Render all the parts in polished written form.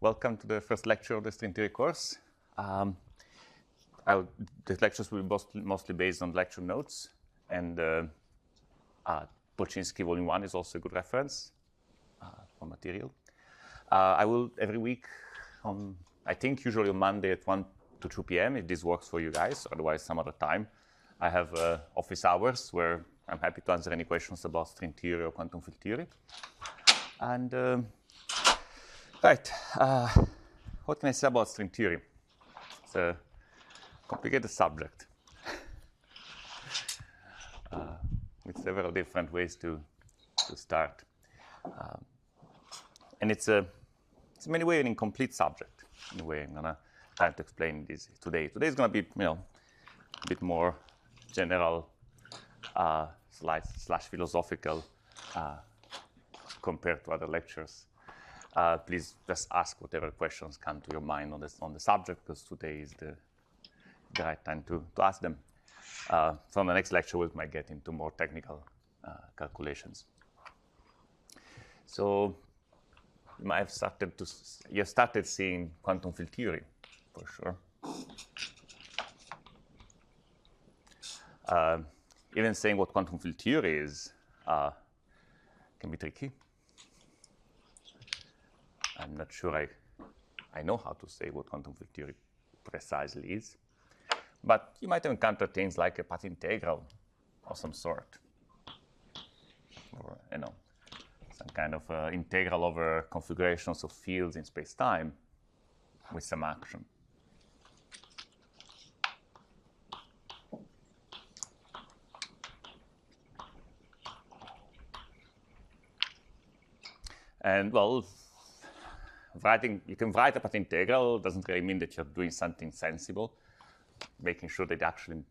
Welcome to the first lecture of the string theory course. The lectures will be mostly based on lecture notes, and Polchinski Volume 1 is also a good reference for material. I will every week I think usually on Monday at 1 to 2 p.m. if this works for you guys, otherwise some other time. I have office hours where I'm happy to answer any questions about string theory or quantum field theory. And right, what can I say about string theory? It's a complicated subject with several different ways to start. And it's in many ways an incomplete subject. In a way, I'm gonna try to explain this today. Today is gonna be, a bit more general slash philosophical compared to other lectures. Please just ask whatever questions come to your mind on the subject, because today is the right time to ask them. From the next lecture, we might get into more technical calculations. So you might have started seeing quantum field theory, for sure. Even saying what quantum field theory is can be tricky. I'm not sure I know how to say what quantum field theory precisely is. But you might encounter things like a path integral of some sort. Or, some kind of integral over configurations of fields in space-time with some action. And, well, you can write a path integral doesn't really mean that you're doing something sensible. Making sure that it actually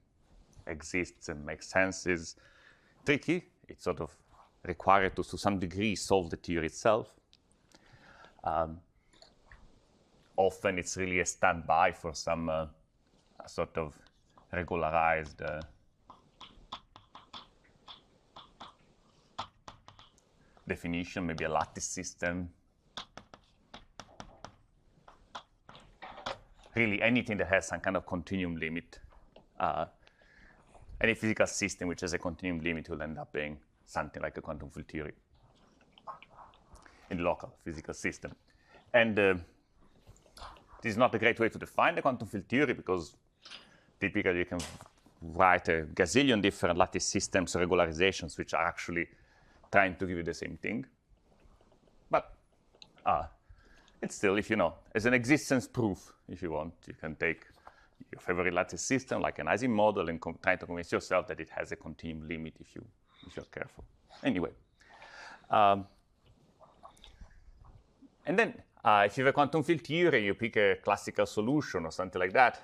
exists and makes sense is tricky. It's sort of required to some degree solve the theory itself. Often it's really a standby for some sort of regularized definition, maybe a lattice system. Really anything that has some kind of continuum limit. Any physical system which has a continuum limit will end up being something like a quantum field theory in the local physical system. And this is not a great way to define the quantum field theory, because typically you can write a gazillion different lattice systems or regularizations which are actually trying to give you the same thing. But it's still, if as an existence proof, if you want, you can take your favorite lattice system, like an Ising model, and try to convince yourself that it has a continuum limit if you're careful. Anyway. And then, if you have a quantum field theory, you pick a classical solution or something like that,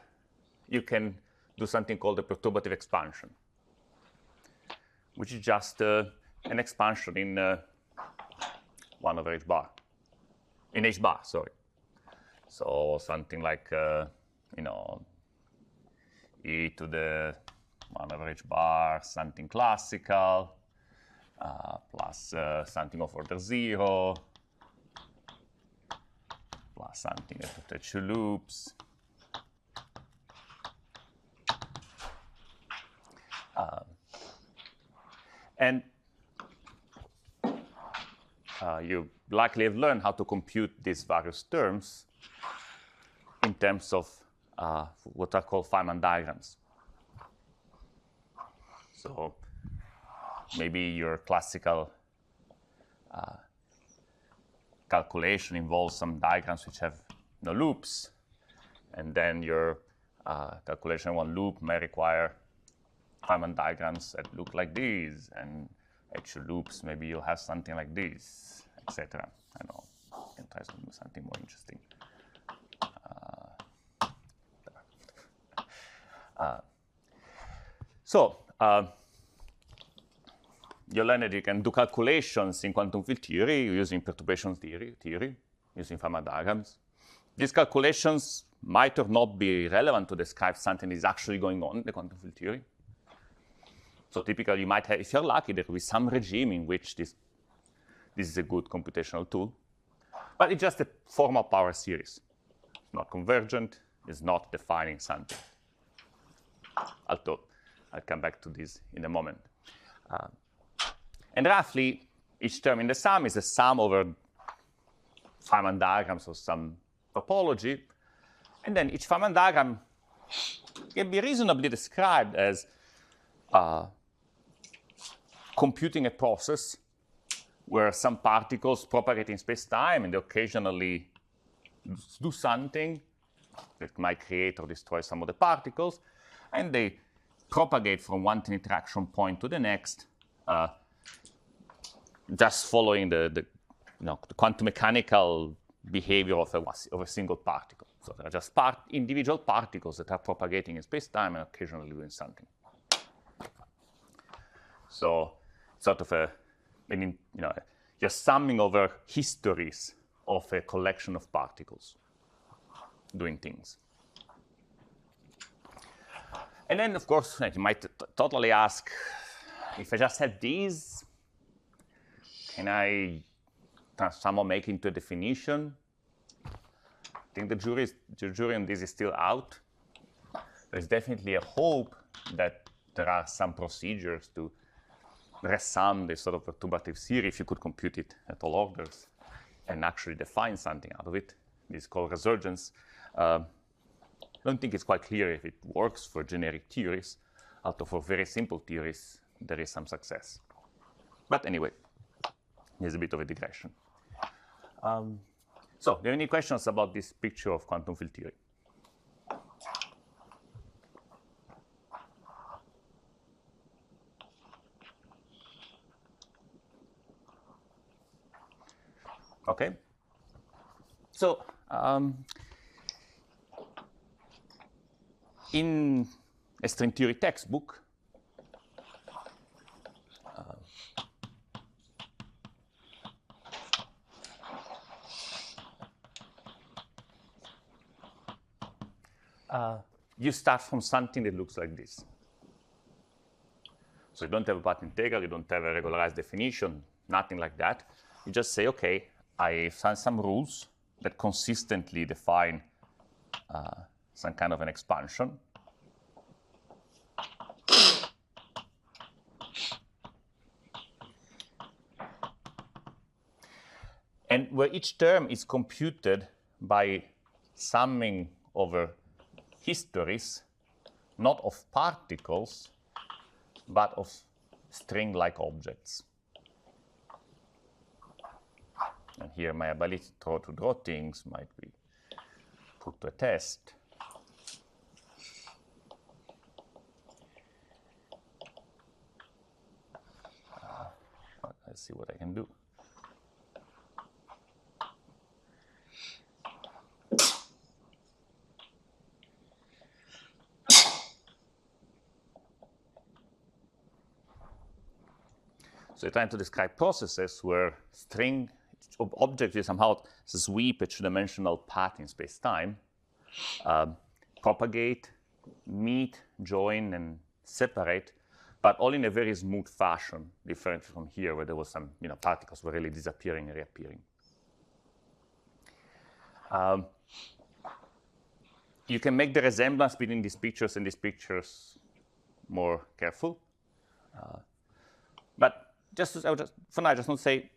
you can do something called a perturbative expansion, which is just an expansion in 1 over h bar. In h bar, sorry. So something like, e to the 1 over h bar, something classical, plus something of order 0, plus something at 2 loops. And you likely have learned how to compute these various terms in terms of what are called Feynman diagrams. So maybe your classical calculation involves some diagrams which have no loops, and then your calculation in 1 loop may require Feynman diagrams that look like these, and at 2 loops maybe you'll have something like this, etc. I know, I can try to do something more interesting. You learn that you can do calculations in quantum field theory using perturbation theory, using Feynman diagrams. These calculations might or not be relevant to describe something that is actually going on in the quantum field theory. So typically you might have, if you're lucky, there will be some regime in which this is a good computational tool. But it's just a formal power series. It's not convergent. It's not defining something. Although I'll come back to this in a moment. And roughly, each term in the sum is a sum over Feynman diagrams of some topology. And then each Feynman diagram can be reasonably described as computing a process where some particles propagate in space-time and they occasionally do something that might create or destroy some of the particles, and they propagate from one interaction point to the next, just following the quantum mechanical behavior of a single particle. So there are just individual particles that are propagating in space-time and occasionally doing something. So sort of you're summing over histories of a collection of particles doing things. And then, of course, you might totally ask, if I just have these, can I somehow make into a definition? I think the jury on this is still out. There's definitely a hope that there are some procedures to resum this sort of perturbative series if you could compute it at all orders and actually define something out of it. This is called resurgence. I don't think it's quite clear if it works for generic theories. Although for very simple theories, there is some success. But anyway, here's a bit of a digression. So, do you have any questions about this picture of quantum field theory? Okay. So, in a string theory textbook, you start from something that looks like this. So you don't have a path integral, you don't have a regularized definition, nothing like that. You just say, okay, I find some rules that consistently define some kind of an expansion. And where each term is computed by summing over histories, not of particles, but of string-like objects. And here my ability to draw things might be put to a test. Let's see what I can do. So you're trying to describe processes where string objects is somehow sweep a two-dimensional path in space-time, propagate, meet, join, and separate, but all in a very smooth fashion, different from here, where there was some particles were really disappearing and reappearing. You can make the resemblance between these pictures and these pictures more careful, but for now, I just want to say,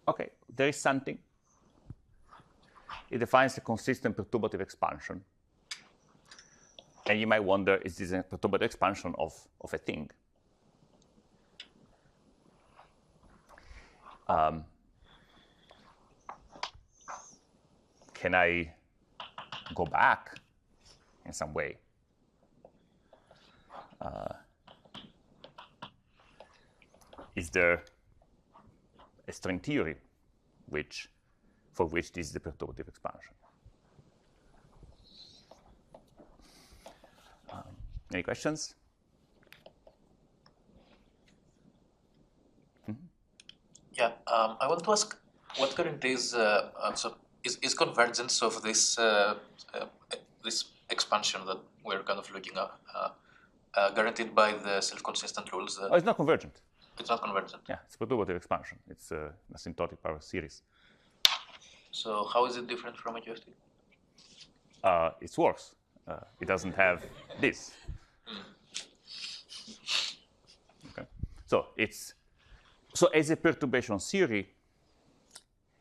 okay, there is something. It defines a consistent perturbative expansion. And you might wonder, is this a perturbative expansion of a thing? Can I go back in some way? Is there a string theory for which this is the perturbative expansion? Any questions? Yeah, I want to ask what current is convergence of this this expansion that we're kind of looking at guaranteed by the self-consistent rules? Oh, it's not convergent. It's not convergent. Yeah, it's perturbative expansion. It's an asymptotic power series. So how is it different from a QFT? It's worse. It doesn't have this. Okay. So as a perturbation theory,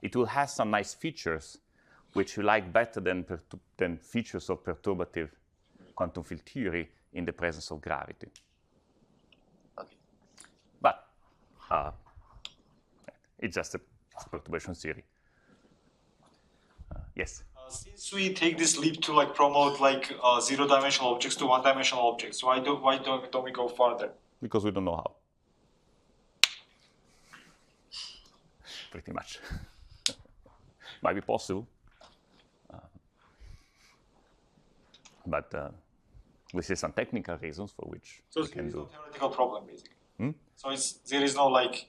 it will have some nice features which you like better than features of perturbative quantum field theory in the presence of gravity. Okay. But it's just a perturbation theory. Yes? Since we take this leap to like promote like zero-dimensional objects to one-dimensional objects, why don't we go further? Because we don't know how. Pretty much. Might be possible. But we see some technical reasons for which So we can there is do. no theoretical problem basically. So there is no like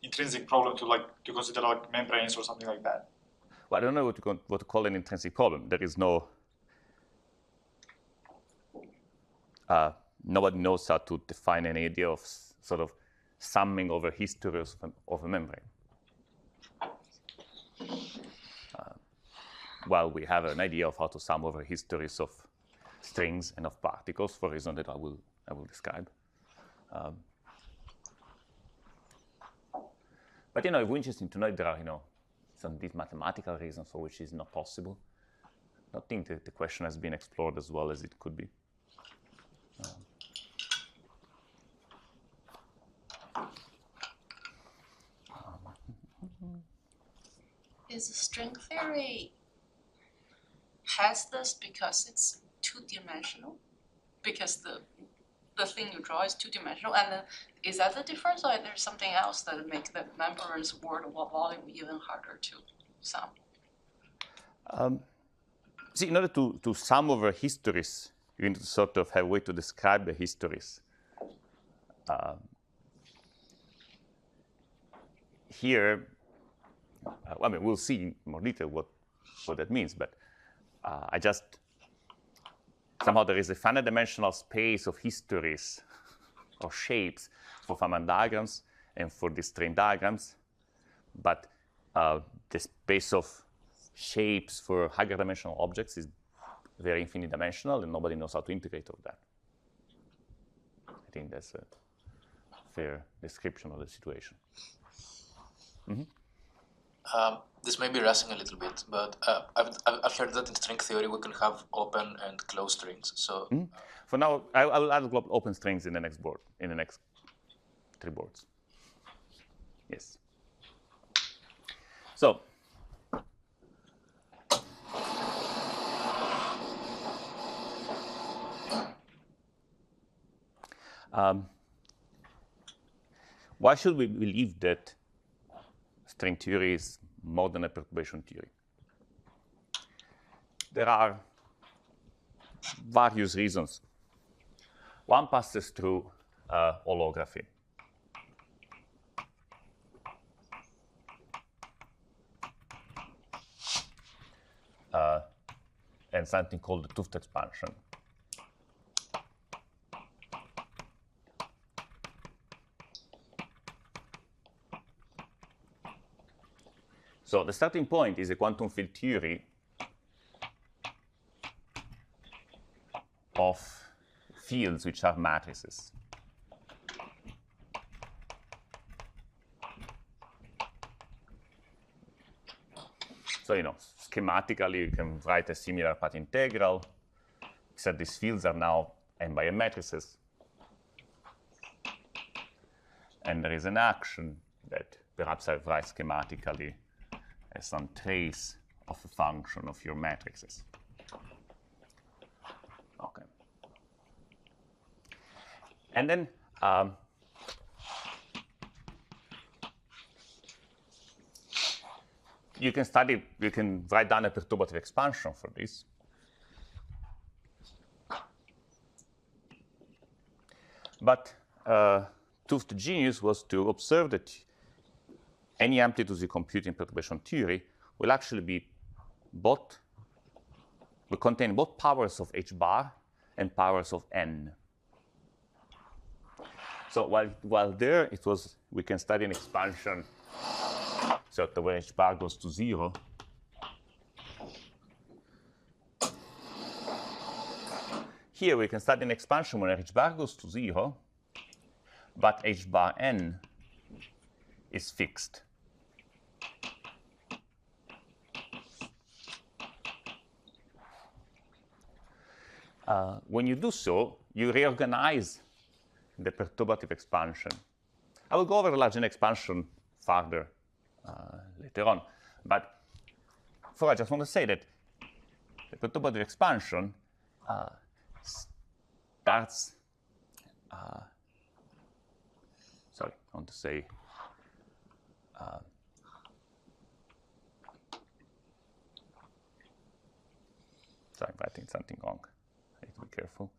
intrinsic problem to consider like membranes or something like that. Well, I don't know what to call an intrinsic problem. There is no. Nobody knows how to define an idea of sort of summing over history of a membrane. While we have an idea of how to sum over histories of strings and of particles for a reason that I will describe. But it would be interesting to know if there are some these mathematical reasons for which it's not possible. I don't think that the question has been explored as well as it could be. Is string theory has this because it's two-dimensional? Because the thing you draw is two-dimensional, and then is that the difference, or is there something else that makes the membran's word volume even harder to sum? See, in order to sum over histories, you need to sort of have a way to describe the histories. Here, I mean, we'll see in more detail what that means, but I just somehow there is a finite dimensional space of histories or shapes for Feynman diagrams and for the strain diagrams, but the space of shapes for higher dimensional objects is very infinite dimensional, and nobody knows how to integrate all that. I think that's a fair description of the situation. This may be rushing a little bit, but I've heard that in string theory we can have open and closed strings. So for now, I will add open strings in the next board, in the next 3 boards. Yes. So why should we believe that string theory is more than a perturbation theory? There are various reasons. One passes through holography. And something called the 't Hooft expansion. So the starting point is a quantum field theory of fields which are matrices. So, schematically, you can write a similar path integral, except these fields are now n by n matrices. And there is an action that perhaps I write schematically as some trace of a function of your matrices. Okay. And then you can write down a perturbative expansion for this. But 't Hooft's genius was to observe that any amplitudes you compute in perturbation theory will actually be will contain both powers of h bar and powers of n. So while there we can study an expansion so that where h bar goes to 0, here we can study an expansion when h bar goes to 0, but h bar n is fixed. When you do so, you reorganize the perturbative expansion. I will go over the Large N expansion further later on, but I just want to say that the perturbative expansion starts, sorry, I want to say, sorry, I'm writing something wrong. I need to be careful.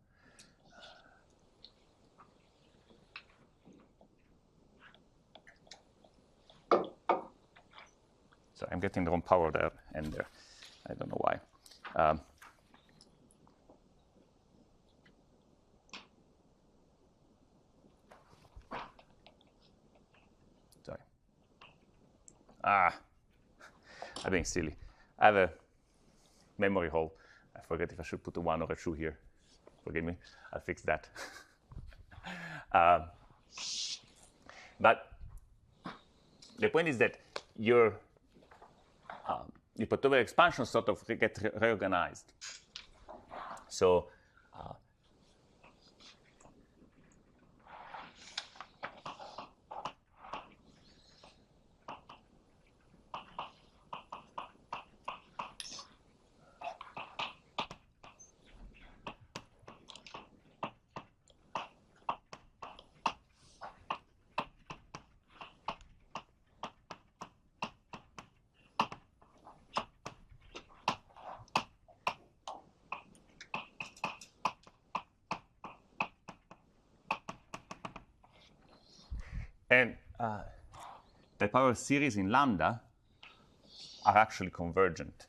So I'm getting the wrong power there and there. I don't know why. Sorry. I'm being silly. I have a memory hole. I forget if I should put a 1 or a 2 here. Forgive me. I'll fix that. But the point is that your perturbative expansion sort of get reorganized. So and the power series in lambda are actually convergent.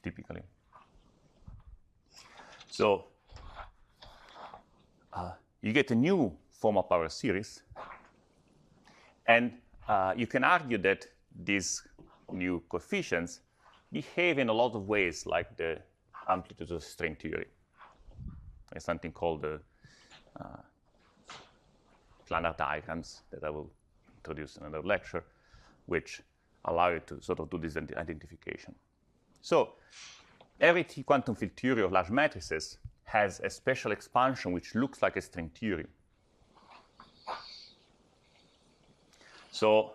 Typically. So you get a new form of power series, and you can argue that these new coefficients behave in a lot of ways like the amplitudes of string theory. There's something called the planar diagrams that I will introduce in another lecture, which allow you to sort of do this identification. So every quantum field theory of large matrices has a special expansion which looks like a string theory. So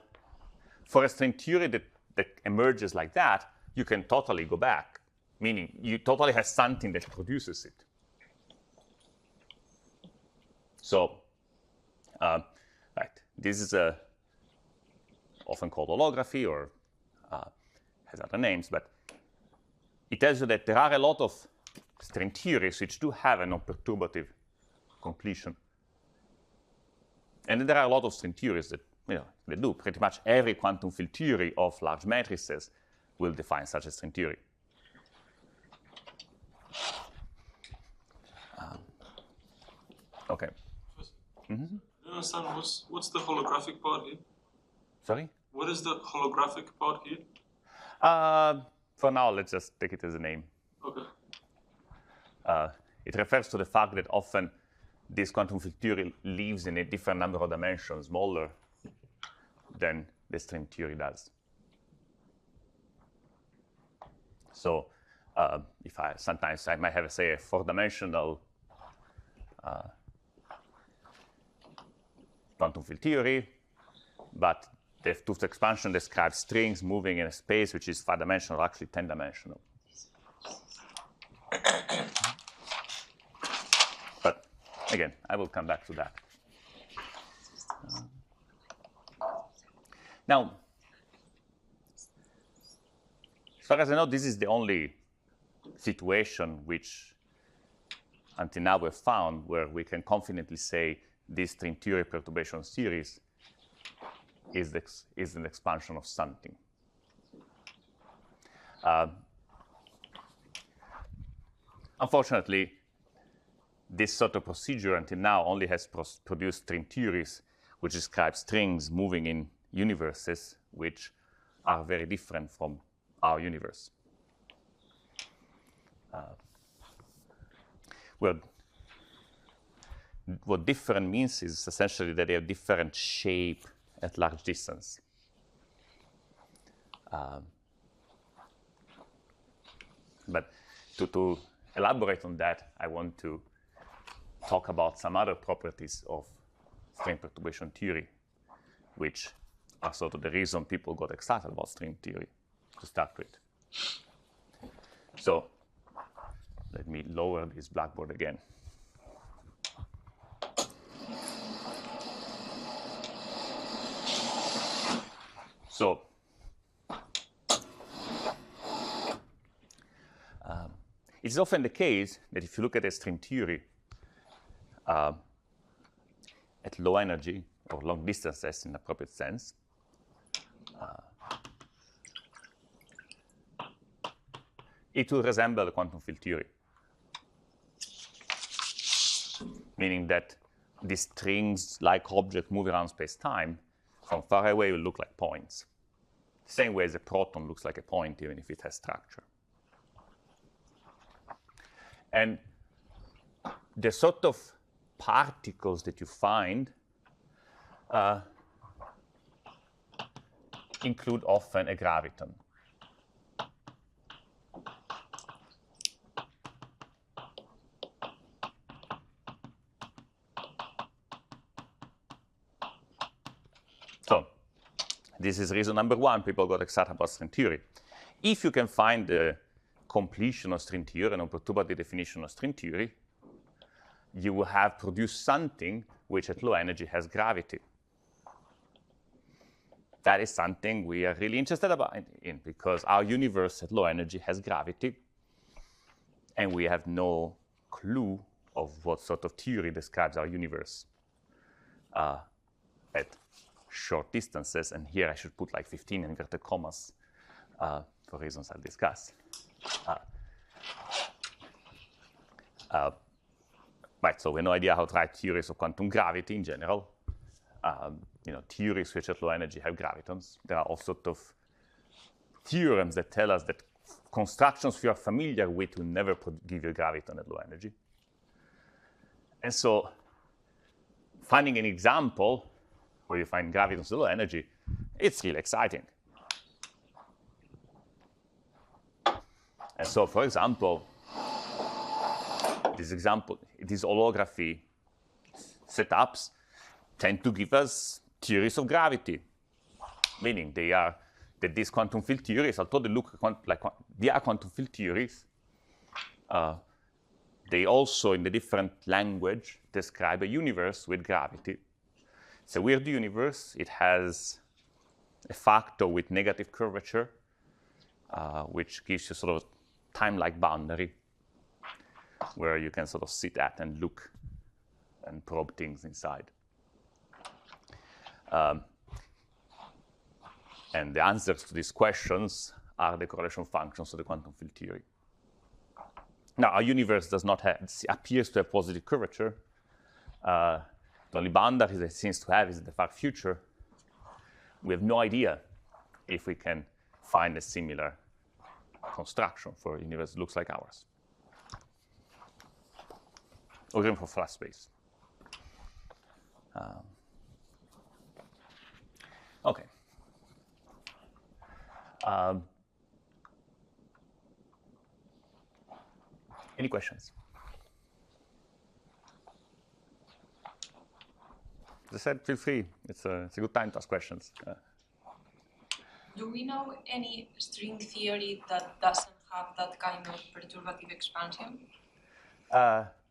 for a string theory that emerges like that, you can totally go back, meaning you totally have something that produces it. So, right, this is often called holography or has other names, but it tells you that there are a lot of string theories which do have a non-perturbative completion. And then there are a lot of string theories that they do. Pretty much every quantum field theory of large matrices will define such a string theory. Okay. Mm-hmm. I don't understand what's the holographic part here? Sorry? What is the holographic part here? For now, let's just take it as a name. Okay. It refers to the fact that often this quantum field theory lives in a different number of dimensions, smaller than the string theory does. So if sometimes I might have, say, a 4-dimensional quantum field theory, but the 2th expansion describes strings moving in a space which is 5-dimensional, actually 10-dimensional. But again, I will come back to that. Now, as far as I know, this is the only situation which, until now, we've found where we can confidently say this string theory perturbation series is an expansion of something. Unfortunately, this sort of procedure until now only has produced string theories which describe strings moving in universes which are very different from our universe. Well, what different means is essentially that they have different shape at large distance. But to elaborate on that, I want to talk about some other properties of string perturbation theory, which are sort of the reason people got excited about string theory to start with. So let me lower this blackboard again. So it's often the case that if you look at a string theory at low energy or long distances in the appropriate sense, it will resemble a quantum field theory, meaning that these strings-like objects moving around space-time from far away will look like points. The same way as a proton looks like a point, even if it has structure. And the sort of particles that you find include often a graviton. So this is reason number one, people got excited about string theory. If you can find the completion of string theory and a perturbative definition of string theory, you will have produced something which at low energy has gravity. That is something we are really interested in because our universe at low energy has gravity, and we have no clue of what sort of theory describes our universe at short distances. And here I should put like 15 inverted commas for reasons I'll discuss. Right, so we have no idea how to write theories of quantum gravity in general. Theories which at low energy have gravitons. There are all sorts of theorems that tell us that constructions we are familiar with will never give you a graviton at low energy. And so finding an example where you find gravitons at low energy, it's really exciting. And so, for example, these holography setups tend to give us theories of gravity, meaning that these quantum field theories, although they look like they are quantum field theories, they also, in the different language, describe a universe with gravity. It's a weird universe. It has a factor with negative curvature, which gives you sort of a time-like boundary where you can sort of sit at and look and probe things inside. And the answers to these questions are the correlation functions of the quantum field theory. Now, our universe appears to have positive curvature. The only boundary it seems to have is the far future. We have no idea if we can find a similar construction for a universe that looks like ours, or even for flat space. Okay. Any questions? As I said, feel free. It's a good time to ask questions. Do we know any string theory that doesn't have that kind of perturbative expansion?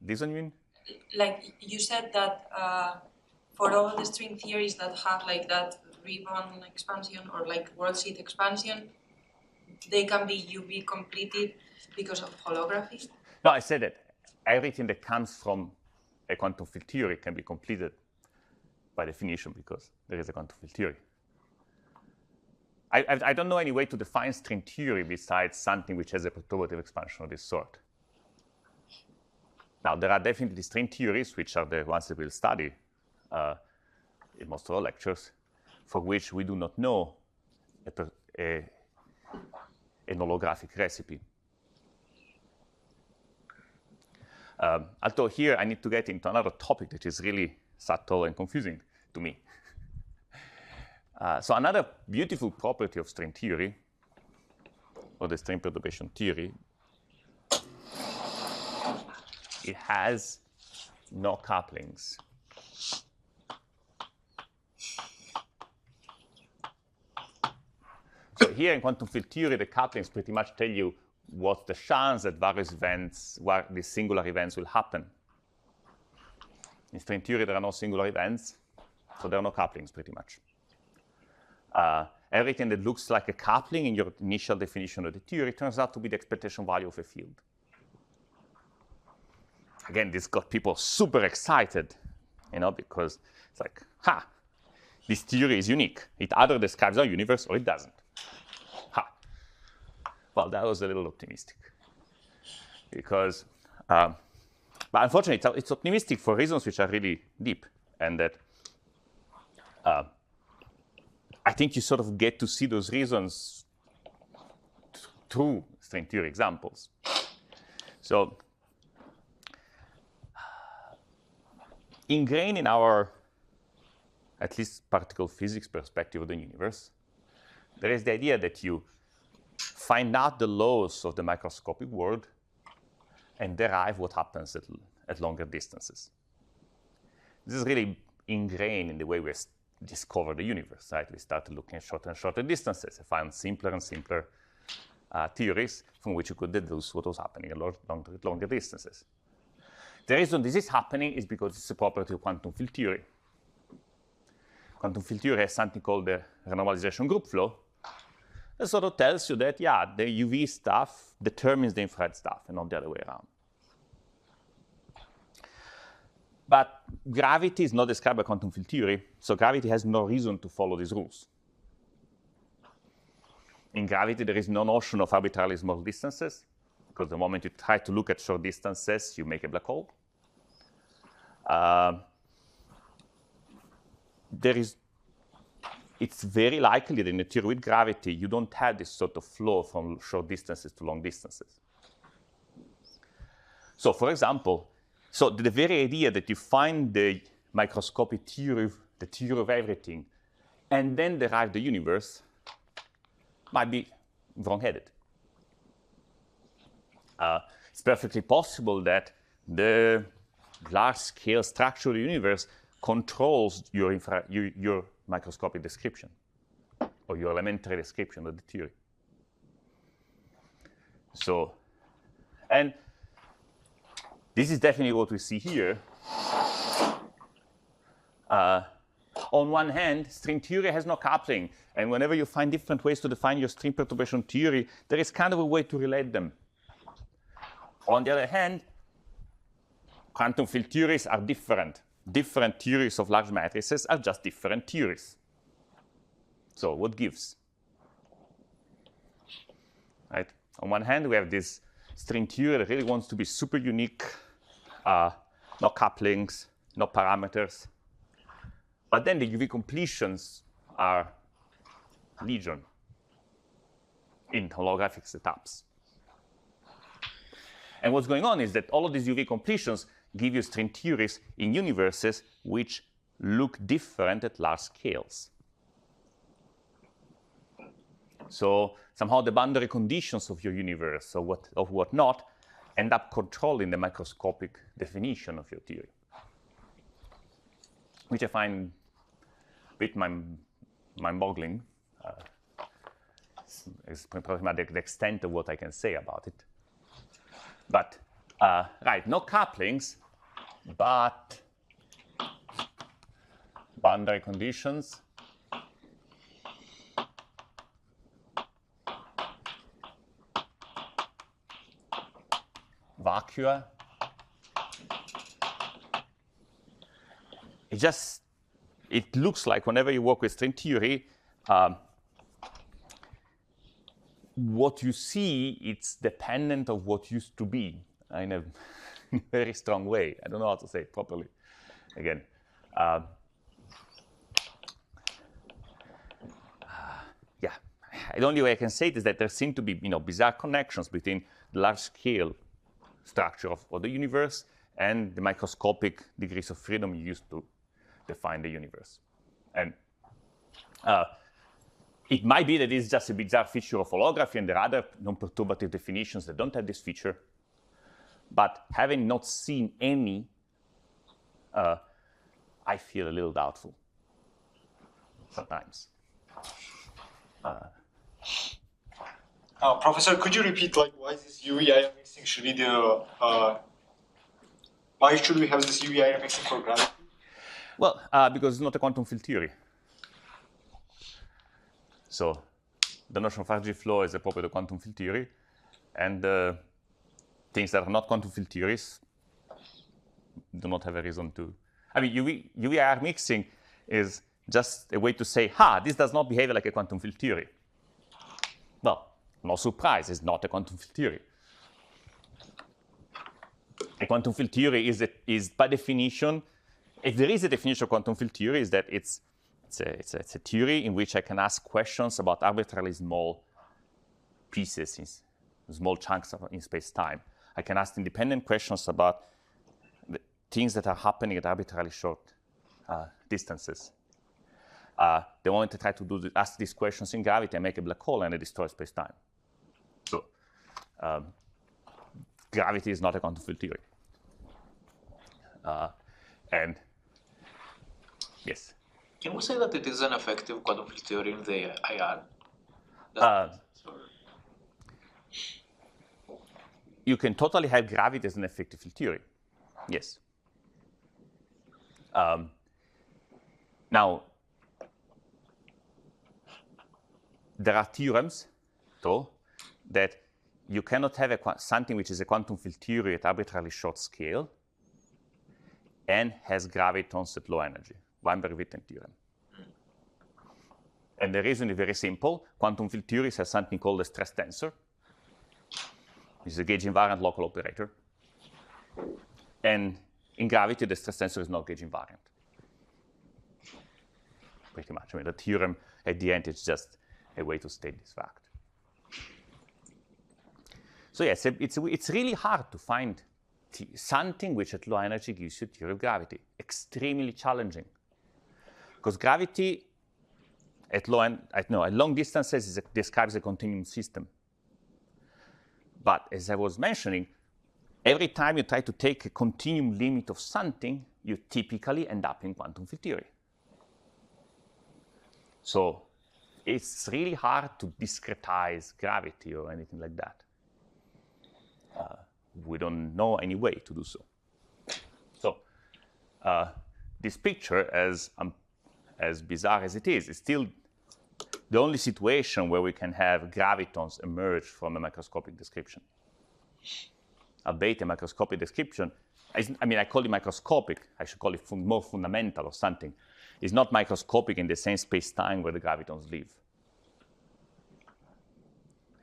This one you mean? Like you said that for all the string theories that have like that ribbon expansion or like world sheet expansion, they can be UV completed because of holography? No, I said that everything that comes from a quantum field theory can be completed by definition because there is a quantum field theory. I don't know any way to define string theory besides something which has a perturbative expansion of this sort. Now, there are definitely string theories, which are the ones that we'll study in most of our lectures, for which we do not know an holographic recipe. Although here I need to get into another topic that is really subtle and confusing to me. So another beautiful property of string theory, or the string perturbation theory, it has no couplings. So here in quantum field theory, the couplings pretty much tell you what's the chance that various events, these singular events will happen. In string theory, there are no singular events, so there are no couplings pretty much. Everything that looks like a coupling in your initial definition of the theory turns out to be the expectation value of a field. Again, this got people super excited, because it's like, this theory is unique. It either describes our universe or it doesn't. Well, that was a little optimistic. Because, but unfortunately, it's optimistic for reasons which are really deep. And that I think you sort of get to see those reasons through string theory examples. So, ingrained in our, at least particle physics perspective of the universe, there is the idea that you find out the laws of the microscopic world and derive what happens at longer distances. This is really ingrained in the way we discover the universe, right? We started looking at shorter and shorter distances and found simpler and simpler theories from which you could deduce what was happening at longer distances. The reason this is happening is because it's a property of quantum field theory. Quantum field theory has something called the renormalization group flow. That sort of tells you that, yeah, the UV stuff determines the infrared stuff and not the other way around. But gravity is not described by quantum field theory, so gravity has no reason to follow these rules. In gravity, there is no notion of arbitrarily small distances, because the moment you try to look at short distances, you make a black hole. It's very likely that in a theory with gravity, you don't have this sort of flow from short distances to long distances. So for example, the very idea that you find the microscopic theory, the theory of everything, and then derive the universe might be wrong-headed. It's perfectly possible that the large-scale structure of the universe controls your microscopic description or your elementary description of the theory. So, and this is definitely what we see here. On one hand, string theory has no coupling, and whenever you find different ways to define your string perturbation theory, there is kind of a way to relate them. On the other hand, quantum field theories are different. Different theories of large matrices are just different theories. So what gives? Right? On one hand, we have this string theory that really wants to be super unique, no couplings, no parameters. But then the UV completions are legion in holographic setups. And what's going on is that all of these UV completions give you string theories in universes which look different at large scales. So somehow the boundary conditions of your universe, or what not, end up controlling the microscopic definition of your theory, which I find a bit mind-boggling. It's probably the extent of what I can say about it. But, right, no couplings, but boundary conditions. Vacua. It looks like whenever you work with string theory, what you see, it's dependent of what used to be. In in a very strong way. I don't know how to say it properly. Again, yeah. The only way I can say it is that there seem to be, bizarre connections between the large-scale structure of the universe and the microscopic degrees of freedom used to define the universe. And it might be that it's just a bizarre feature of holography, and there are other non-perturbative definitions that don't have this feature. But having not seen any, I feel a little doubtful sometimes. Professor, could you repeat why this UV-ion mixing should be the why should we have this UV-ion mixing for gravity? Well, because it's not a quantum field theory. So the notion of RG flow is a property of quantum field theory, and things that are not quantum field theories do not have a reason to. I mean, UV-IR mixing is just a way to say, this does not behave like a quantum field theory. Well, no surprise, it's not a quantum field theory. A quantum field theory is by definition, if there is a definition of quantum field theory, is that it's a theory in which I can ask questions about arbitrarily small pieces, small chunks in space-time. I can ask independent questions about the things that are happening at arbitrarily short distances. The moment I try to ask these questions in gravity, I make a black hole and I destroy space-time. So gravity is not a quantum field theory. And yes. Can we say that it is an effective quantum field theory in the IR? You can totally have gravity as an effective field theory. Yes. Now, there are theorems, though, that you cannot have something which is a quantum field theory at arbitrarily short scale and has gravitons at low energy. Weinberg-Witten theorem. And the reason is very simple. Quantum field theories have something called a stress tensor. It's a gauge invariant local operator. And in gravity, the stress tensor is not gauge invariant. Pretty much. I mean, the theorem at the end is just a way to state this fact. So yes, it's really hard to find something which at low energy gives you theory of gravity. Extremely challenging. Because gravity at long distances describes a continuum system. But as I was mentioning, every time you try to take a continuum limit of something, you typically end up in quantum field theory. So it's really hard to discretize gravity or anything like that. We don't know any way to do so. So this picture, as bizarre as it is still the only situation where we can have gravitons emerge from a microscopic description. Albeit a microscopic description, I call it microscopic, I should call it more fundamental or something. It's not microscopic in the same space-time where the gravitons live.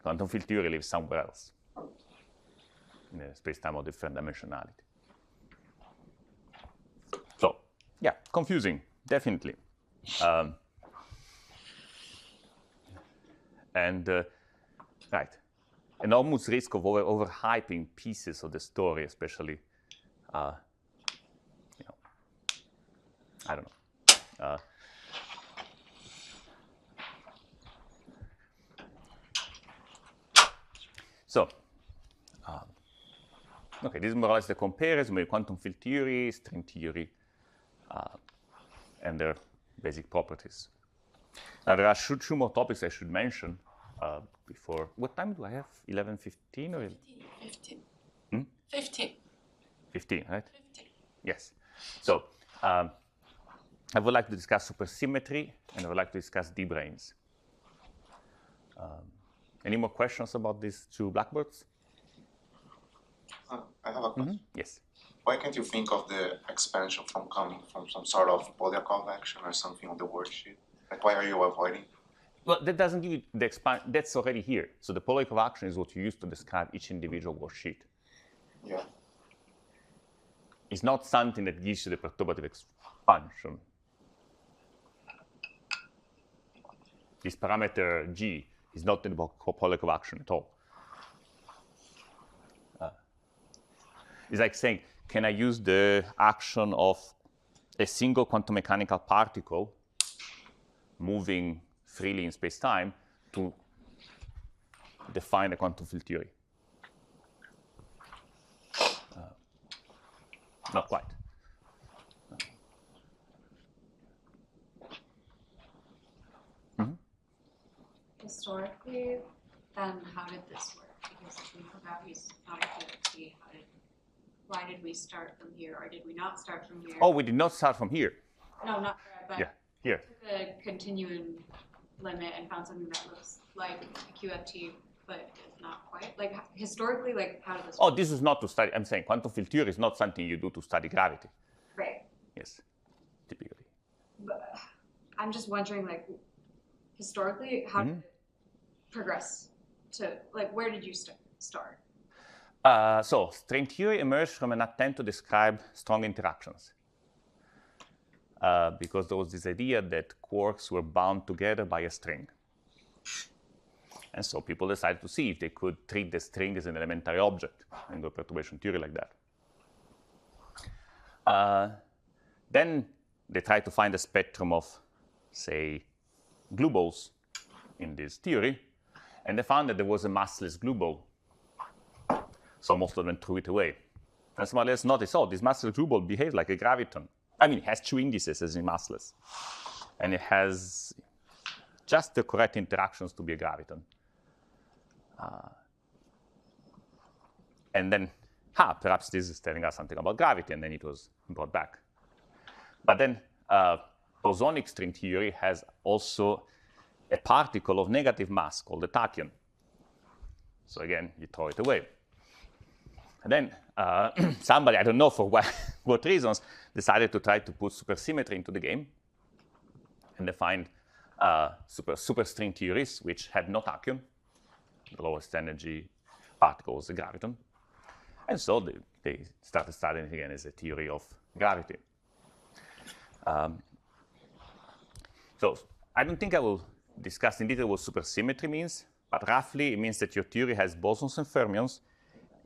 Quantum field theory lives somewhere else, in a space-time of different dimensionality. So, yeah, confusing, definitely. Right, enormous risk of overhyping pieces of the story, especially, I don't know. Okay, this is more or less the comparison between quantum field theory, string theory, and their basic properties. Now, there are two more topics I should mention before. What time do I have? 11:15 or 15. Hmm? 15. 15, right? 15. Yes. So I would like to discuss supersymmetry, and I would like to discuss D-branes. Any more questions about these two blackbirds? I have a question. Yes. Why can't you think of the expansion from coming from some sort of Polyakov action or something on the worksheet? Like, why are you avoiding? Well, that doesn't give you the expansion. That's already here. So the Polyakov action is what you use to describe each individual worksheet. Yeah. is not something that gives you the perturbative expansion. This parameter G is not in the Polyakov action at all. It's like saying, can I use the action of a single quantum mechanical particle moving freely in space-time to define a quantum field theory? Not quite. Historically, then how did this work? Because if we forgot we not a QFT, why did we start from here, or did we not start from here? Oh, we did not start from here. No, not there, but Yeah, here. took the continuum limit and found something that looks like a QFT, but is not quite. Like historically, like how did this Oh, work? this is not to study. I'm saying quantum field theory is not something you do to study gravity. Right. Yes, typically. But I'm just wondering, like, historically, how did it progress to, like, where did you start? So string theory emerged from an attempt to describe strong interactions. Because there was this idea that quarks were bound together by a string. And so people decided to see if they could treat the string as an elementary object and do a perturbation theory like that. Then they tried to find a spectrum of, say, glue balls in this theory, and they found that there was a massless glue ball. So most of them threw it away. And somebody else noticed, oh, this massless glue ball behaves like a graviton. I mean, it has two indices as in massless. And it has just the correct interactions to be a graviton. And then, perhaps this is telling us something about gravity, and then it was brought back. But then bosonic string theory has also a particle of negative mass called the tachyon. So again, you throw it away. And then somebody, I don't know for what reasons, decided to try to put supersymmetry into the game. And they find superstring theories which had no tachyon. The lowest energy particle was a graviton. And so they started studying it again as a theory of gravity. So I don't think I will discuss in detail what supersymmetry means, but roughly it means that your theory has bosons and fermions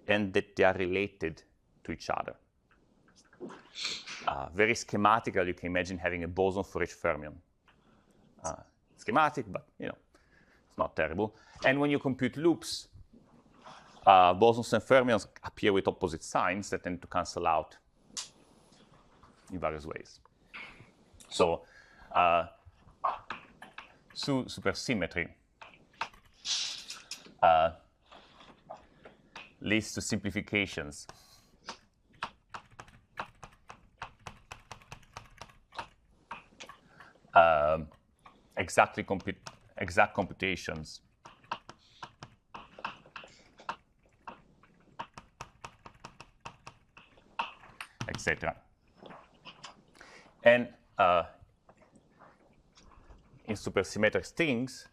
and that they are related to each other. Very schematically, you can imagine having a boson for each fermion. Schematic, but it's not terrible. And when you compute loops, bosons and fermions appear with opposite signs that tend to cancel out in various ways. So supersymmetry leads to simplifications. Exact computations. Etc. And in supersymmetric strings,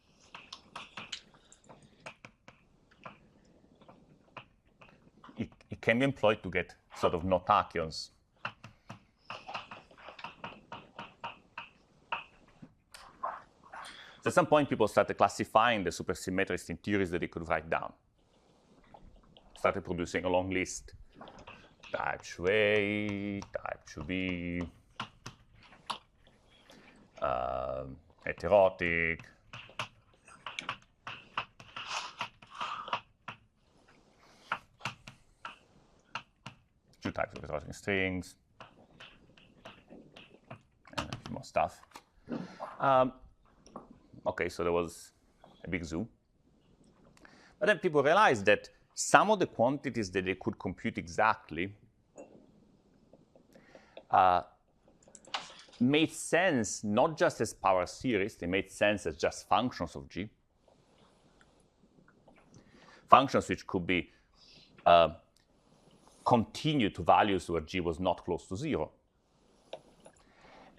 it can be employed to get sort of no tachyons. So at some point, people started classifying the supersymmetrics in theories that they could write down. Started producing a long list. Type 2A, type 2B, heterotic, two types of heterotic strings, and a few more stuff. Okay, so there was a big zoo. But then people realized that some of the quantities that they could compute exactly made sense not just as power series, they made sense as just functions of G. Functions which could be continued to values where G was not close to 0.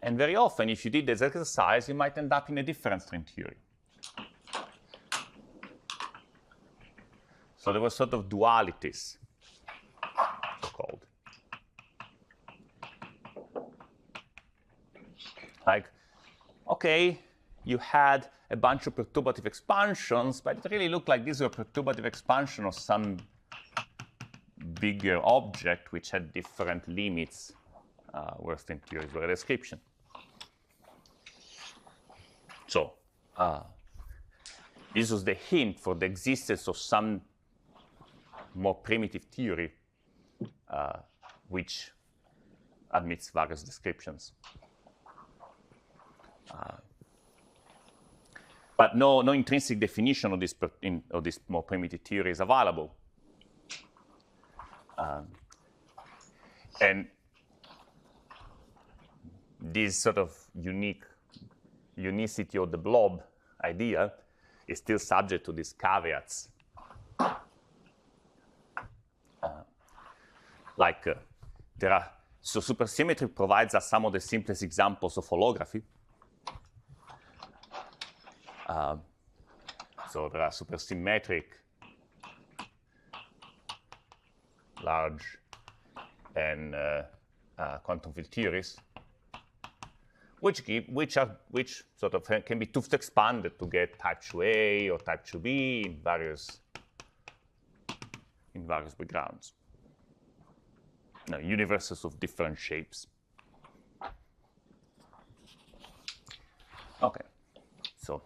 And very often, if you did this exercise, you might end up in a different string theory. So there were sort of dualities, so-called. Like, okay, you had a bunch of perturbative expansions, but it really looked like these were perturbative expansion of some bigger object which had different limits, where string theories were a description. So this was the hint for the existence of some more primitive theory which admits various descriptions. But no intrinsic definition of this more primitive theory is available. And this sort of unicity of the blob idea is still subject to these caveats. So supersymmetry provides us some of the simplest examples of holography. So there are supersymmetric large and quantum field theories, which sort of can be Tooth expanded to get type 2A or type 2B in various backgrounds. Universes of different shapes. Okay, so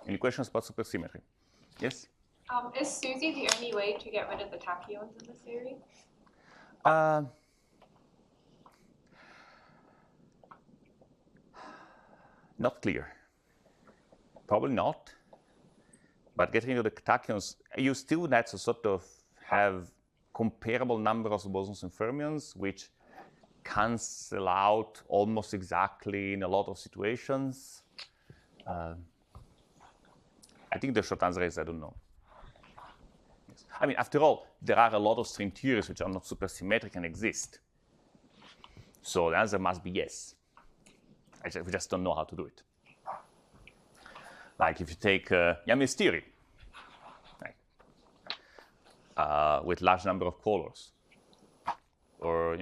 any questions about supersymmetry? Yes? Is SUSY the only way to get rid of the tachyons in the theory? Not clear. Probably not. But getting rid of the tachyons, you still need to sort of have comparable number of bosons and fermions, which cancel out almost exactly in a lot of situations. I think the short answer is I don't know. Yes. I mean, after all, there are a lot of string theories which are not supersymmetric and exist. So the answer must be yes. We just don't know how to do it. Like if you take Yamil's theory, with large number of colors, or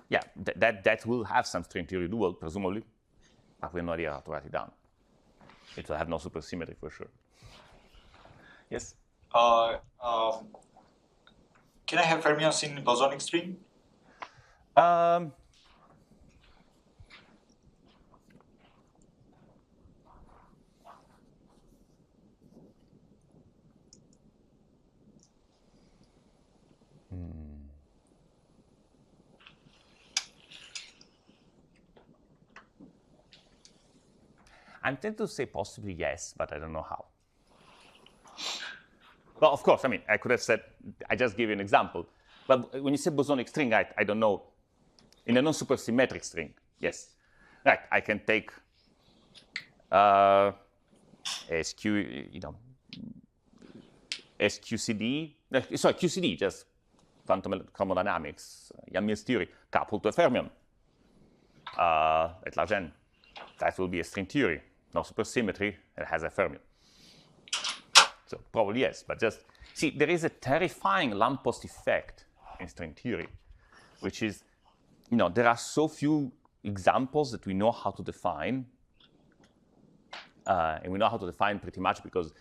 that will have some string theory dual, presumably, but we have no idea how to write it down. It will have no supersymmetry for sure. Yes? Can I have fermions in bosonic string? I'm tempted to say possibly yes, but I don't know how. Well, of course, I mean, I could have said, I just gave you an example. But when you say bosonic string, I don't know. In a non-supersymmetric string, yes. Right, I can take QCD, just quantum chromodynamics, Yamil's theory, coupled to a fermion at large n. That will be a string theory, no supersymmetry, it has a fermion. So probably yes, but just see, there is a terrifying Lamppost effect in string theory, which is, there are so few examples that we know how to define, and we know how to define pretty much because,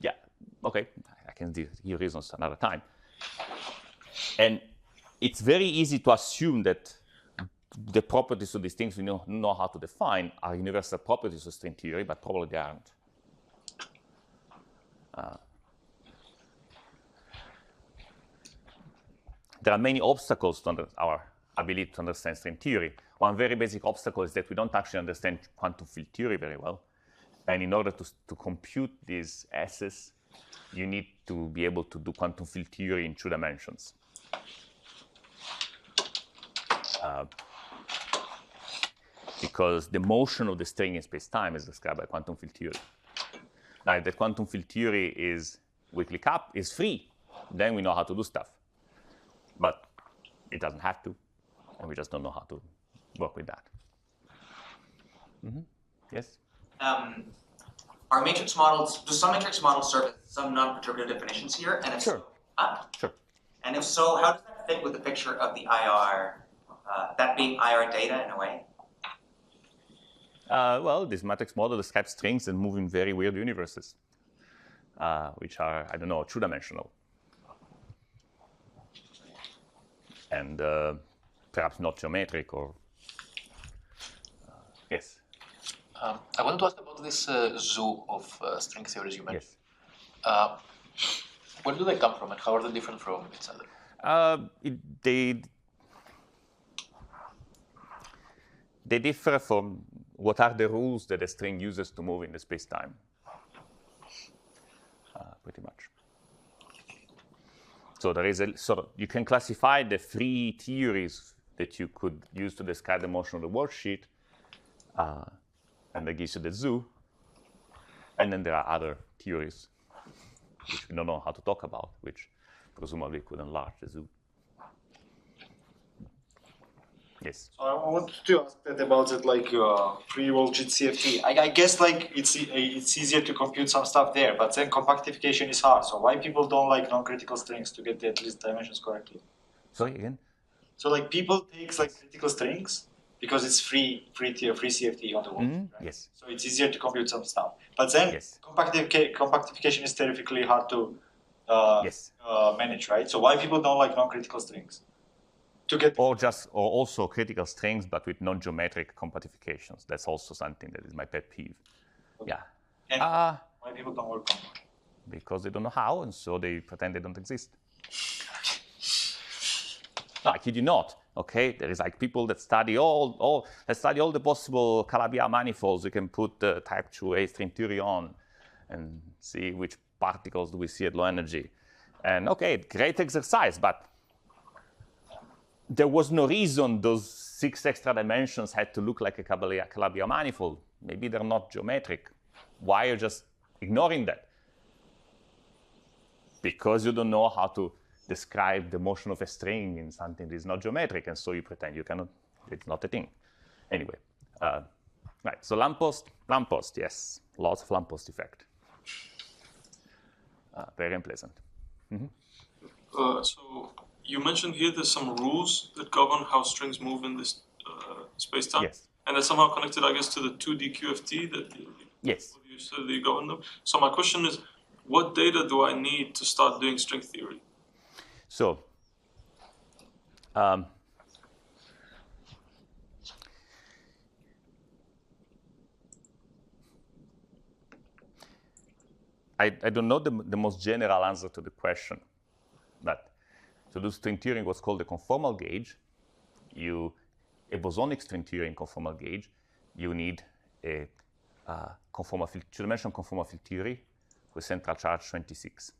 yeah, okay, I can give you reasons another time. And it's very easy to assume that the properties of these things we know how to define are universal properties of string theory, but probably they aren't. There are many obstacles to our ability to understand string theory. One very basic obstacle is that we don't actually understand quantum field theory very well. And in order to compute these S's, you need to be able to do quantum field theory in 2 dimensions. Because the motion of the string in space-time is described by quantum field theory. Now, if the quantum field theory is weakly capped, is free, then we know how to do stuff. But it doesn't have to, and we just don't know how to work with that. Yes? Are matrix models, do some matrix models serve as some non-perturbative definitions here? And if Sure. So, Sure. And if so, how does that fit with the picture of the IR that being IR data in a way? Well, this matrix model describes strings that move in very weird universes, which are, I don't know, two-dimensional. And perhaps not geometric or... yes? I wanted to ask about this zoo of string theories you mentioned. Yes. Where do they come from and how are they different from each other? They differ from what are the rules that a string uses to move in the space-time, pretty much. So there is a sort of, you can classify the three theories that you could use to describe the motion of the worldsheet, and that gives you the zoo. And then there are other theories, which we don't know how to talk about, which presumably could enlarge the zoo. Yes. So I wanted to ask that about it, like free worldsheet CFT. I guess like it's easier to compute some stuff there, but then compactification is hard. So why people don't like non-critical strings to get the at least dimensions correctly? Sorry again. So like people take like critical strings because it's free CFT on the world. Right? Yes. So it's easier to compute some stuff. But then Yes. compactification is terrifically hard to Yes. manage, right? So why people don't like non-critical strings? To get Or also critical strings, but with non-geometric compactifications. That's also something that is my pet peeve. Yeah. and why people don't work on it? Because they don't know how, and so they pretend they don't exist. No, I kid you not. Okay, there is like people that study all the possible Calabi-Yau manifolds. You can put type 2A string theory on and see which particles do we see at low energy. And okay, great exercise, but there was no reason those 6 extra dimensions had to look like a Calabi-Yau manifold. Maybe they're not geometric. Why are you just ignoring that? Because you don't know how to describe the motion of a string in something that is not geometric, and so you pretend you cannot, it's not a thing. Anyway, right, so Lamppost, yes, lots of Lamppost effect. Very unpleasant. So you mentioned here there's some rules that govern how strings move in this space-time. Yes. And that's somehow connected, I guess, to the 2D QFT that Yes. you said that you govern them. So my question is, what data do I need to start doing string theory? So, I don't know the most general answer to the question, but to do string theory in what's called a conformal gauge, a bosonic string theory in conformal gauge, you need a two-dimensional conformal field theory with central charge 26.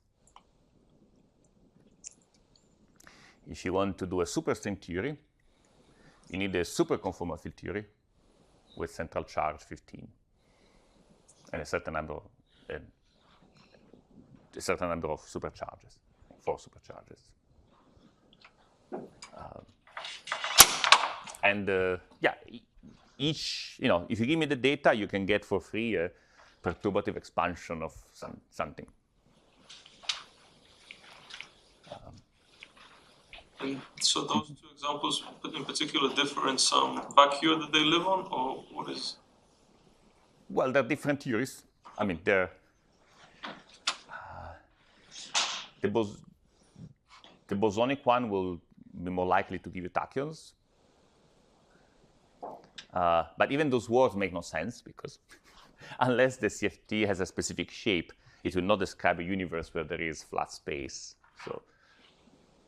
If you want to do a superstring theory, you need a superconformal field theory with central charge 15 and a certain number of supercharges, 4 supercharges. Yeah, each, if you give me the data, you can get for free a perturbative expansion of something. And so those two examples in particular differ in some vacuum that they live on, or what is? Well, they're different theories. I mean, the bosonic one will be more likely to give you tachyons. But even those words make no sense because unless the CFT has a specific shape, it will not describe a universe where there is flat space. So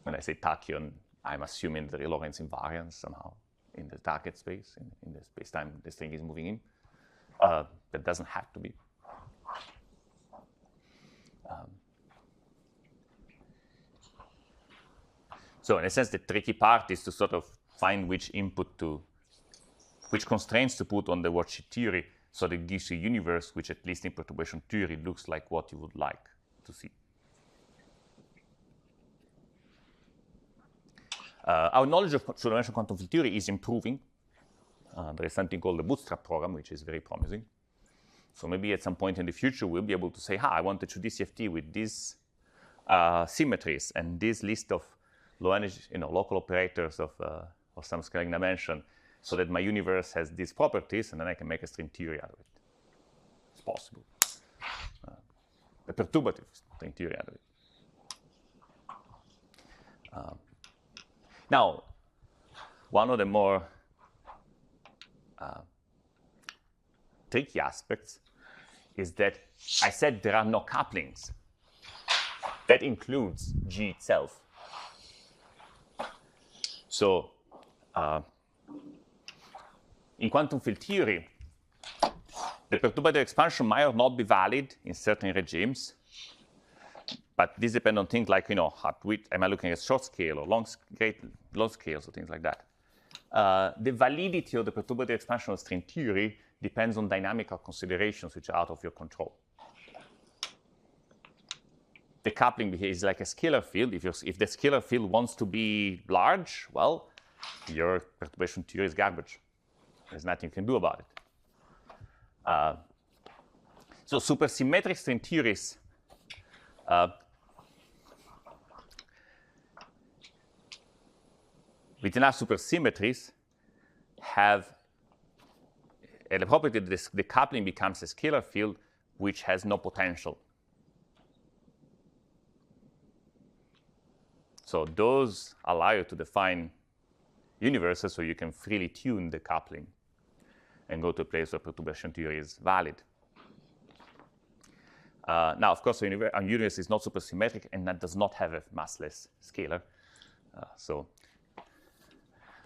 when I say tachyon, I'm assuming there is Lorentz invariance somehow in the target space, in the space-time the string is moving in. That doesn't have to be. So in a sense, the tricky part is to sort of find which constraints to put on the worldsheet theory so that it gives you a universe which, at least in perturbation theory, looks like what you would like to see. Our knowledge of two-dimensional quantum field theory is improving. There is something called the Bootstrap program, which is very promising. So maybe at some point in the future, we'll be able to say, I want a 2D CFT with these symmetries and this list of low energy, local operators of or some scaling dimension so that my universe has these properties, and then I can make a string theory out of it. It's possible. A perturbative string theory out of it. Now, one of the more tricky aspects is that I said there are no couplings. That includes G itself. So in quantum field theory, the perturbative expansion might or not be valid in certain regimes, but this depends on things like, am I looking at short scale or long scales or things like that. The validity of the perturbative expansion of string theory depends on dynamical considerations which are out of your control. The coupling is like a scalar field. If the scalar field wants to be large, well, your perturbation theory is garbage. There's nothing you can do about it. So supersymmetric string theories with enough supersymmetries have the property that the coupling becomes a scalar field which has no potential. So those allow you to define universes so you can freely tune the coupling and go to a place where perturbation theory is valid. Now, of course, a universe is not supersymmetric and that does not have a massless scalar. So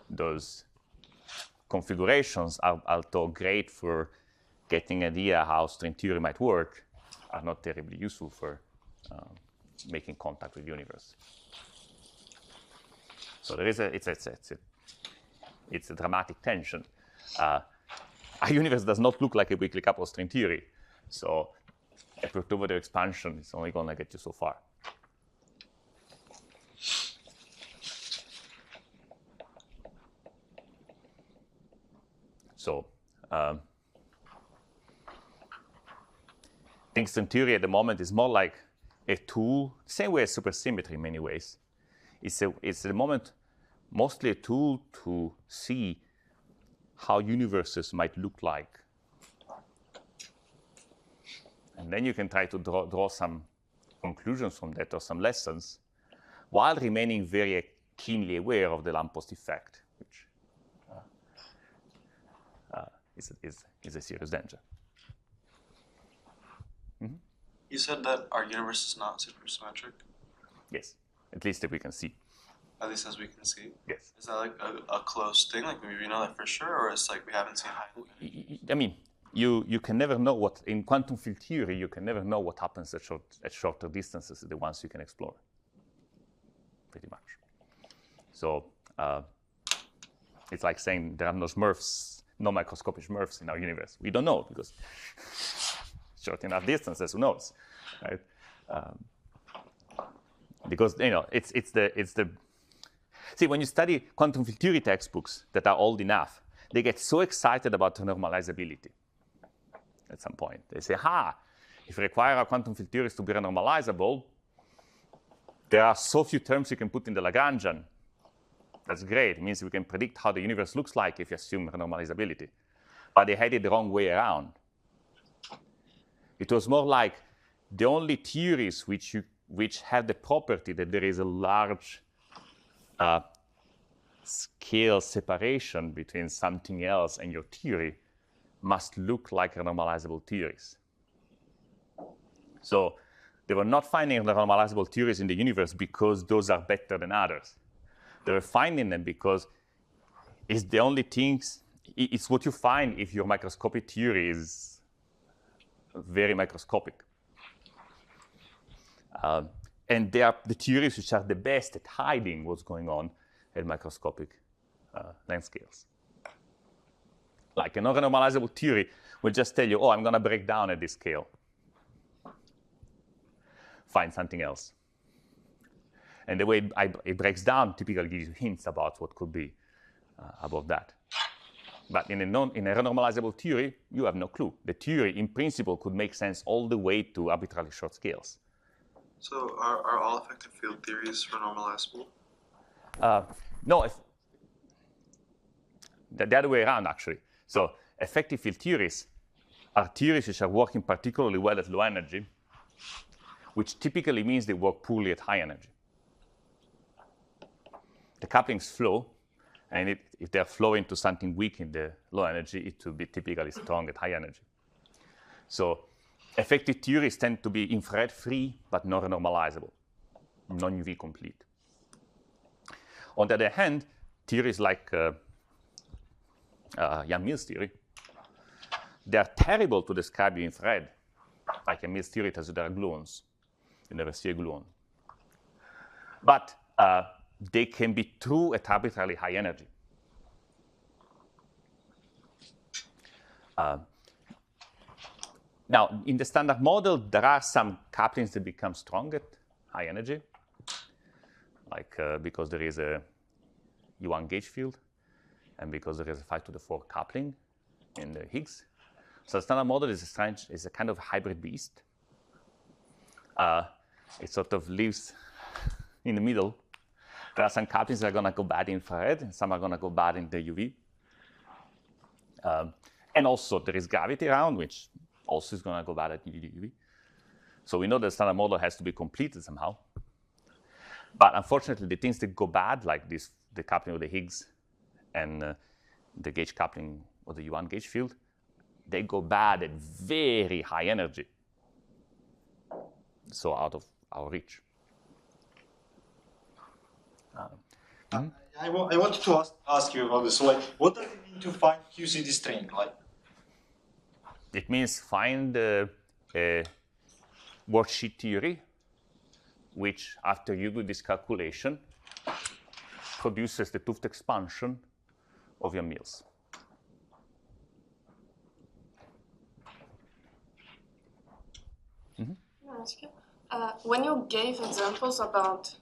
those configurations, although great for getting an idea how string theory might work, are not terribly useful for making contact with the universe. So there is it's a dramatic tension. A universe does not look like a weakly coupled string theory, so a perturbative expansion is only going to get you so far. So I think string theory at the moment is more like a tool, same way as supersymmetry in many ways. It's at the moment mostly a tool to see how universes might look like. And then you can try to draw some conclusions from that or some lessons while remaining very keenly aware of the lamppost effect, which is a serious danger. Mm-hmm. You said that our universe is not supersymmetric? Yes, at least that we can see. At least as we can see? Yes. Is that like a close thing? Like, maybe we know that for sure, or it's like we haven't seen how? I mean, you can never know what, in quantum field theory, you can never know what happens at shorter distances, the ones you can explore, pretty much. So it's like saying there are no Smurfs, no microscopic Smurfs in our universe. We don't know, because short enough distances, who knows, right? Because, it's the see, when you study quantum field theory textbooks that are old enough, they get so excited about renormalizability at some point. They say, if you require our quantum field theories to be renormalizable, there are so few terms you can put in the Lagrangian. That's great. It means we can predict how the universe looks like if you assume renormalizability. But they had it the wrong way around. It was more like the only theories which have the property that there is a large scale separation between something else and your theory must look like renormalizable theories. So they were not finding renormalizable theories in the universe because those are better than others. They were finding them because it's the only things, it's what you find if your microscopic theory is very microscopic. And they are the theories which are the best at hiding what's going on at microscopic length scales. Like a non-renormalizable theory will just tell you, I'm going to break down at this scale. Find something else. And the way it breaks down typically gives you hints about what could be above that. But in a renormalizable theory, you have no clue. The theory, in principle, could make sense all the way to arbitrarily short scales. So are all effective field theories renormalizable? No, the other way around, actually. So effective field theories are theories which are working particularly well at low energy, which typically means they work poorly at high energy. The couplings flow, and if they're flowing to something weak in the low energy, it will be typically strong at high energy. So effective theories tend to be infrared free, but not normalizable, non-UV complete. On the other hand, theories like Yang-Mills theory, they are terrible to describe the infrared. Like Yang-Mills theory tells you there are gluons. You never see a gluon. But they can be true at arbitrarily high energy. Now, in the standard model, there are some couplings that become strong at high energy, like because there is a U1 gauge field, and because there is a 5^4 coupling in the Higgs. So the standard model is a kind of hybrid beast. It sort of lives in the middle. There are some couplings that are going to go bad in infrared, and some are going to go bad in the UV. And also, there is gravity around, which also is going to go bad at UV. So we know the standard model has to be completed somehow. But unfortunately, the things that go bad, like this, the coupling of the Higgs and the gauge coupling of the U1 gauge field, they go bad at very high energy. So out of our reach. I wanted to ask you about this. So, like, what does it mean to find QCD string? Like, it means find a worksheet theory, which, after you do this calculation, produces the 't Hooft expansion of your Mills. When you gave examples about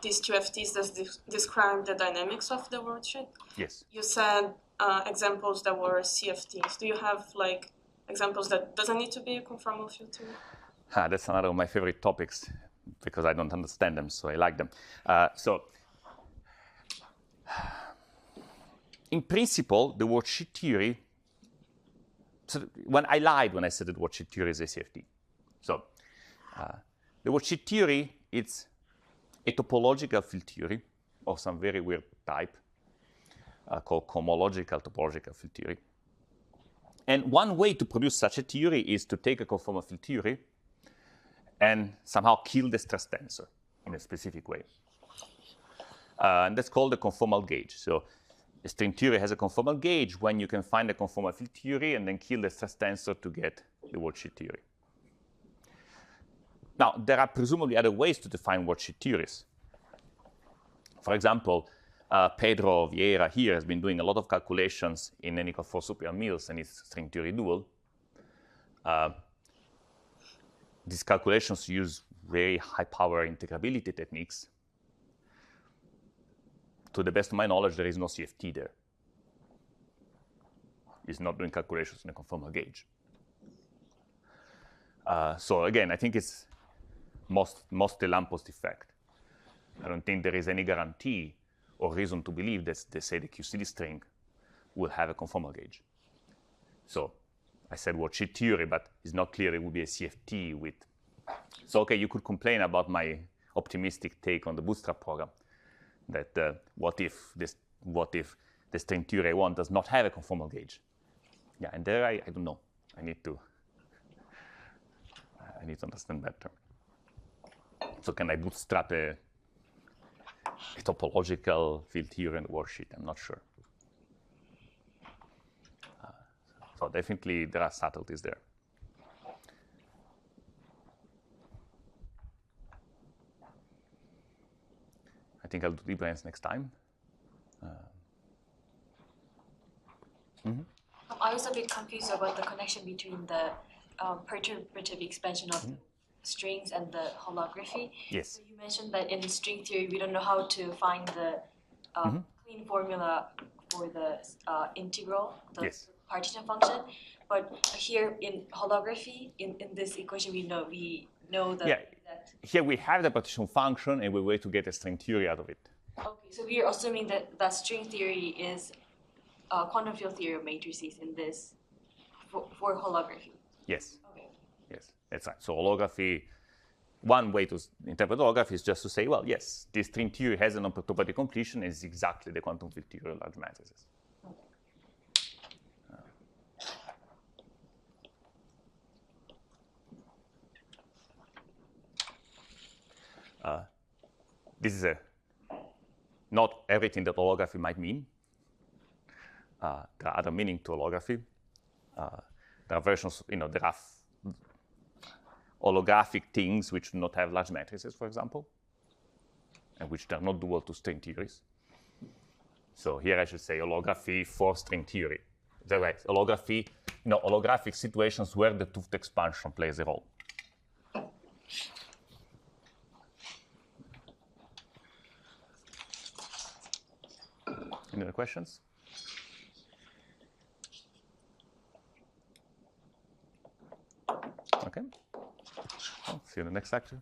these QFTs that describe the dynamics of the worldsheet, yes, you said examples that were CFTs. Do you have like examples that doesn't need to be a conformal field theory? That's another of my favorite topics because I don't understand them, so I like them. So, in principle, the worldsheet theory. So when I lied when I said that worldsheet theory is a CFT. So, the worldsheet theory, it's a topological field theory of some very weird type called cohomological topological field theory. And one way to produce such a theory is to take a conformal field theory and somehow kill the stress tensor in a specific way. And that's called the conformal gauge. So the string theory has a conformal gauge when you can find a conformal field theory and then kill the stress tensor to get the worldsheet theory. Now, there are presumably other ways to define worldsheet theories. For example, Pedro Vieira here has been doing a lot of calculations in N equals 4 super Mills and his string theory dual. These calculations use very high power integrability techniques. To the best of my knowledge, there is no CFT there. It's not doing calculations in a conformal gauge. So again, I think it's mostly Lamppost effect. I don't think there is any guarantee or reason to believe that they say the QCD string will have a conformal gauge. So I said worldsheet theory, but it's not clear it will be a CFT with. So okay, you could complain about my optimistic take on the Bootstrap program, that what if the string theory I want does not have a conformal gauge? Yeah, and there I don't know. I need to understand better. So can I bootstrap a topological field theory in the worksheet? I'm not sure. So definitely there are subtleties there. I think I'll do Ibrahim's next time. I was a bit confused about the connection between the perturbative expansion of the strings and the holography. Yes. So you mentioned that in string theory, we don't know how to find the clean formula for the integral, the partition function. But here in holography, in this equation, we know that. Yeah. Here we have the partition function, and we wait to get a string theory out of it. Okay, so we are assuming that string theory is quantum field theory of matrices in this for holography. Yes. Okay. Yes, that's right. So holography, one way to interpret holography is just to say, well, yes, this string theory has an non-perturbative completion and is exactly the quantum field theory of large matrices. This is not everything that holography might mean. There are other meanings to holography. There are versions, there are holographic things which do not have large matrices, for example, and which are not dual to string theories. So here I should say holography for string theory. That's right, holography, holographic situations where the 't Hooft expansion plays a role. Any other questions? Okay. Well, see you in the next lecture.